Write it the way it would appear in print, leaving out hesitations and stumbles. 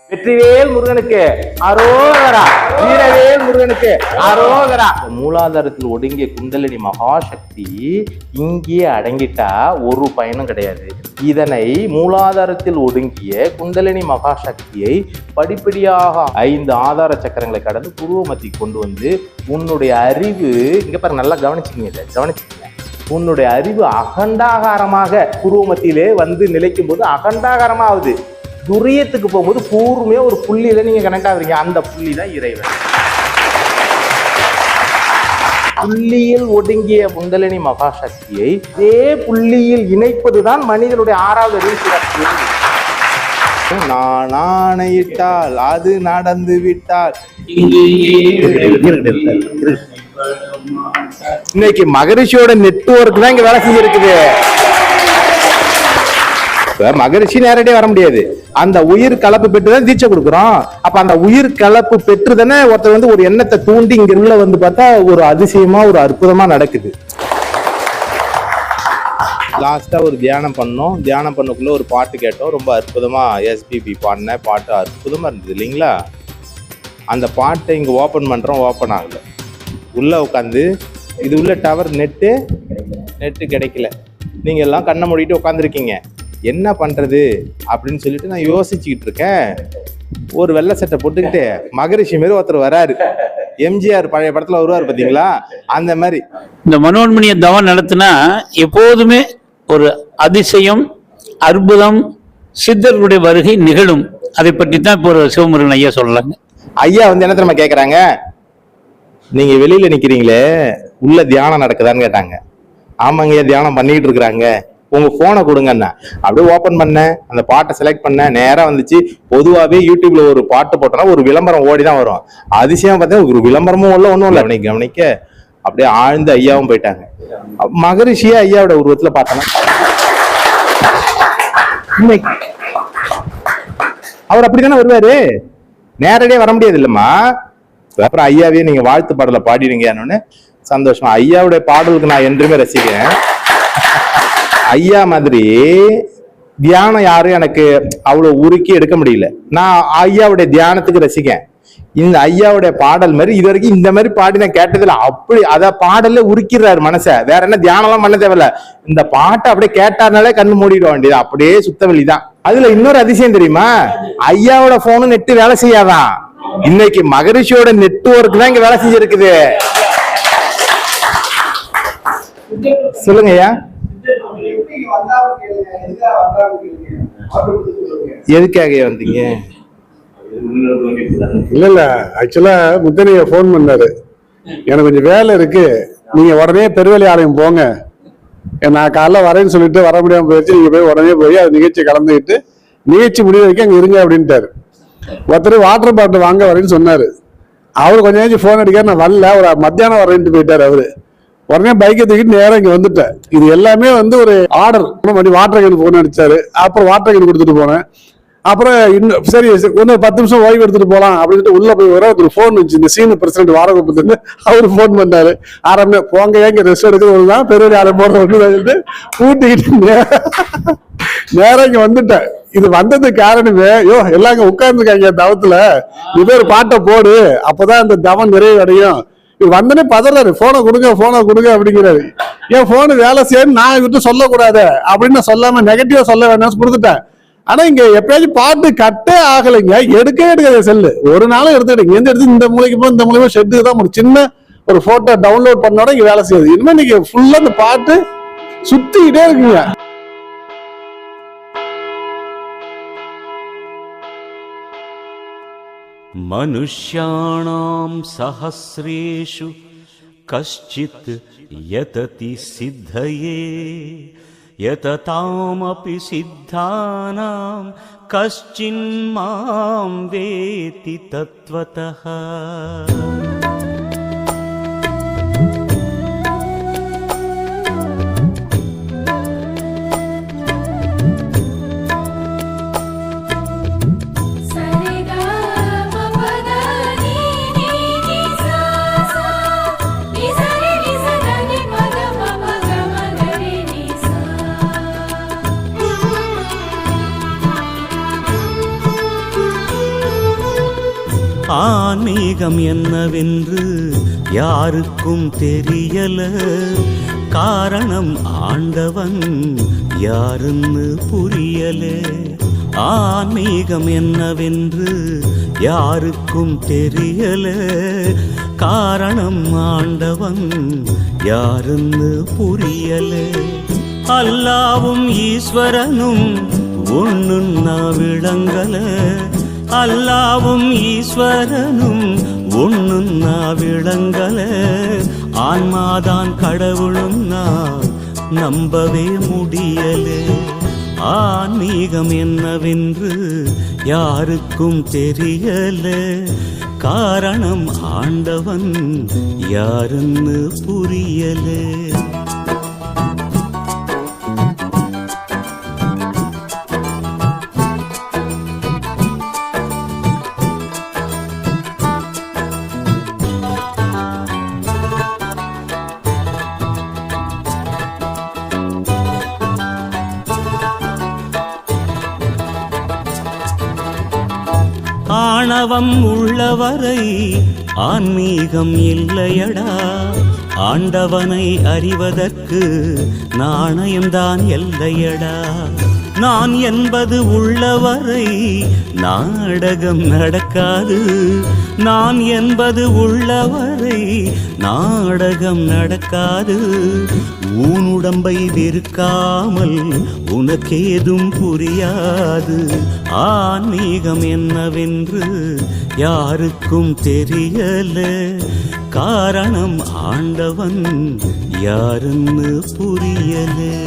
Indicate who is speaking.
Speaker 1: வெற்றிவேல் முருகனுக்கு அரோகரா, வீரவேல் முருகனுக்கு அரோகரா. மூலாதாரத்தில் ஒடுங்கிய குண்டலினி மகாசக்தி இங்கே அடங்கிட்டா ஒரு பயனும் கிடையாது. இதனை மூலாதாரத்தில் ஒடுங்கிய குண்டலினி மகாசக்தியை படிப்படியாக 5 ஆதார சக்கரங்களை கடந்து புருவ மத்திக்கு கொண்டு வந்து உன்னுடைய அறிவு இங்க பாருங்க, நல்லா கவனிச்சுக்கீங்க. உன்னுடைய அறிவு அகண்டாகாரமாக புருவ மத்தியிலே வந்து நிலைக்கும் போது அகண்டாகாரமாகுது. துரியத்துக்கு போகும்போது பூர்வமே ஒரு புள்ளியில நீங்க கனெக்ட் ஆகுறீங்க. அந்த புள்ளி தான் இறைவன். புள்ளியில் ஒடுங்கிய குண்டலினி மகாசக்தியை இதே புள்ளியில் இணைப்பதுதான் மனிதனுடைய 6வது அறிவு சிறப்பு. நான் ஆணையிட்டால் அது நடந்து விட்டால். இன்னைக்கு மகரிஷியோட நெட்வொர்க் தான் இங்க வேலை செஞ்சிருக்குது. மகரிஷி நேரடியாக வர முடியாது. அந்த உயிர் கலப்பு பெற்றுதான் தீட்சை கொடுக்குறோம். அப்ப அந்த உயிர் கலப்பு பெற்று தானே ஒருத்தர் வந்து ஒரு எண்ணத்தை தூண்டி இங்க உள்ள வந்து பார்த்தா ஒரு அதிசயமா ஒரு அற்புதமா நடக்குது. லாஸ்டா ஒரு தியானம் பண்ணோம். தியானம் பண்ணக்குள்ள ஒரு பாட்டு கேட்டோம். ரொம்ப அற்புதமா எஸ்பிபி பாடின பாட்டு அற்புதமா இருந்தது இல்லைங்களா? அந்த பாட்டை இங்க ஓபன் பண்றோம், ஓபன் ஆகல. உள்ள உட்காந்து இது உள்ள டவர் நெட்டு கிடைக்கல. நீங்க எல்லாம் கண்ணை மூடிட்டு உட்காந்துருக்கீங்க. என்ன பண்றது அப்படின்னு சொல்லிட்டு நான் யோசிச்சுக்கிட்டு இருக்கேன். ஒரு வெள்ளை சட்டை போட்டுக்கிட்டு மகரிஷி மாரி ஒருத்தர் வராரு. எம்ஜிஆர் பழைய படத்துல வருவார் பாத்தீங்களா? அந்த மாதிரி
Speaker 2: இந்த மனோன்மணிய தவம் நடத்தினா எப்போதுமே ஒரு அதிசயம், அற்புதம், சித்தர்களுடைய வருகை நிகழும். அதை பற்றி தான் இப்போ ஒரு சிவமுருகன் ஐயா சொல்லலாங்க.
Speaker 1: ஐயா வந்து என்ன தெரியுமா கேக்குறாங்க? நீங்க வெளியில நிக்கிறீங்களே, உள்ள தியானம் நடக்குதான்னு கேட்டாங்க. ஆமாங்க, தியானம் பண்ணிட்டு இருக்கிறாங்க. உங்க போனை கொடுங்கண்ணா. அப்படியே ஓபன் பண்ணேன், அந்த பாட்டை செலக்ட் பண்ணேன், நேரா வந்துச்சு. பொதுவாகவே யூடியூப்ல ஒரு பாட்டு போட்டோம்னா ஒரு விளம்பரம் ஓடிதான் வரும். அதிசயம் பார்த்தீங்கன்னா ஒரு விளம்பரமும் உள்ள ஒன்றும் இல்லை. கவனிக்க அப்படியே ஆழ்ந்து ஐயாவும் போயிட்டாங்க. மகரிஷியா ஐயாவோட உருவத்துல பார்த்தோன்னா அவர் அப்படித்தானே வருவாரு, நேரடியாக வர முடியாது இல்லம்மா. அப்புறம் ஐயாவே நீங்க வாழ்த்து பாடலை பாடிடுங்கன்னு சந்தோஷமா. ஐயாவுடைய பாடலுக்கு நான் என்றுமே ரசிக்கிறேன். ஐயா மாதிரி தியானம் யாரும் எனக்கு அவ்வளவு உருக்கி எடுக்க முடியல. நான் ஐயாவுடைய தியானத்துக்கு ரசிக்கேன். இந்த ஐயாவுடைய பாடல் மாதிரி இது வரைக்கும் இந்த மாதிரி பாடி நான் கேட்டதில்ல. அப்படி அத பாடல்ல உருக்கிறாரு மனச. வேற என்ன தியானம் எல்லாம் பண்ண தேவையில்ல. இந்த பாட்டை அப்படியே கேட்டாருனாலே கண்ணு மூடிட வேண்டியது. அப்படியே சுத்தவெளிதான். அதுல இன்னொரு அதிசயம் தெரியுமா? ஐயாவோட போனு நெட்டு வேலை செய்யாதான். இன்னைக்கு மகரிஷியோட நெட்வொர்க் தான் இங்க வேலை செஞ்சிருக்குது. சொல்லுங்க ஐயா. எதுக்காக வந்தீங்க?
Speaker 3: இல்ல ஆக்சுவலா முத்தனைய போன் பண்ணாரு. எனக்கு கொஞ்சம் வேலை இருக்கு, நீங்க உடனே பெருவேலி ஆலயம் போங்க, நான் காலைல வரேன்னு சொல்லிட்டு வர முடியாம போயிடுச்சு. நீங்க போய் உடனே போய் அது நிகழ்ச்சி கலந்துக்கிட்டு நிகழ்ச்சி முடிவு வரைக்கும் அங்க இருங்க அப்படின்ட்டாரு. ஒருத்தர் வாட்டர் பாட்டில் வாங்க வரேன்னு சொன்னாரு. அவரு கொஞ்சம் நேரம் போன் அடிக்காரு, நான் வரல, ஒரு மத்தியானம் வரேன்ட்டு போயிட்டாரு. அவரு உடனே பைக்கை தூக்கிட்டு நேரம் இங்க வந்துட்டேன். இது எல்லாமே வந்து ஒரு ஆர்டர். வாட்டர் கேன் போன் அடிச்சாரு. அப்புறம் வாட்டர் கேன் கொடுத்துட்டு போனேன். அப்புறம் இன்னும் சரி இன்னும் 10 நிமிஷம் ஓய்வு எடுத்துட்டு போலாம் அப்படின்னு உள்ள போய் வர ஒரு போன் வந்துச்சு. இந்த சீன பிரசிடென்ட் வாரகோபத்துல அவரு போன் பண்ணாரு. ஆரம்பி போங்க, ஏங்க ரெஸ்ட் எடுக்கிறது தான் பெரிய ஆளை போடுறது பூட்டிக்கிட்டு நேரம் இங்க வந்துட்டேன். இது வந்ததுக்கு காரணமே எல்லாம் இங்க உட்கார்ந்துருக்காங்க தவத்துல, இது ஒரு பாட்டை போடு, அப்பதான் அந்த தவம் நிறைவடையும். வந்தனே பதறாரு, போனை கொடுங்க அப்படிங்கிறாரு. ஏன் போனு வேலை செய்யணும் நான் விட்டு சொல்லக்கூடாது அப்படின்னு சொல்லாம நெகட்டிவா சொல்ல வேண்டாம்னு கொடுத்துட்டேன். ஆனா இங்க எப்பயாச்சும் பாட்டு கட்டே ஆகலைங்க, எடுக்கவே எடுக்காது செல்லு. ஒரு நாளும் எடுத்துக்கிட்டு எந்த எடுத்து இந்த மூலைக்கு போ, இந்த மூலியமா ஷெட்டுக்கு தான் ஒரு சின்ன ஒரு போட்டோ டவுன்லோட் பண்ணோட இங்க வேலை செய்யுது. இனிமே இன்னைக்கு ஃபுல்லா இந்த பாட்டு சுத்திக்கிட்டே இருக்குங்க.
Speaker 4: மனுஷ்யாணாம் சஹஸ்ரேஷு கஷ்சித் யததி சித்தயே யததாமபி சித்தானாம் கஷ்சின் மாம் வேதி தத்வதஹ. ஆன்மீகம் என்னவென்று யாருக்கும் தெரியல. காரணம் ஆண்டவன் யாருன்னு புரியல. ஆன்மீகம் என்னவென்று யாருக்கும் தெரியல. காரணம் ஆண்டவன் யாருன்னு புரியல. அல்லாவும் ஈஸ்வரனும் ஒண்ணுன்னா விளங்கல. அல்லாவும் ஈஸ்வரனும் ஒண்ணுன்னா விளங்கல. ஆன்மாதான் கடவுளும் நான் நம்பவே முடியல. ஆன்மீகம் என்னவென்று யாருக்கும் தெரியல. காரணம் ஆண்டவன் யாருன்னு புரியல. ஆணவம் உள்ளவரை ஆன்மீகம் இல்லையடா. ஆண்டவனை அறிவதற்கு நாணயம்தான் எல்லையடா. நான் என்பது உள்ளவரை நாடகம் நடக்காது. நான் என்பது உள்ளவரை நாடகம் நடக்காது. ஊனுடம்பை விற்காமல் உனக்கேதும் புரியாது. ஆன்மீகம் என்னவென்று யாருக்கும் தெரியல. காரணம் ஆண்டவன் யாருன்னு புரியல.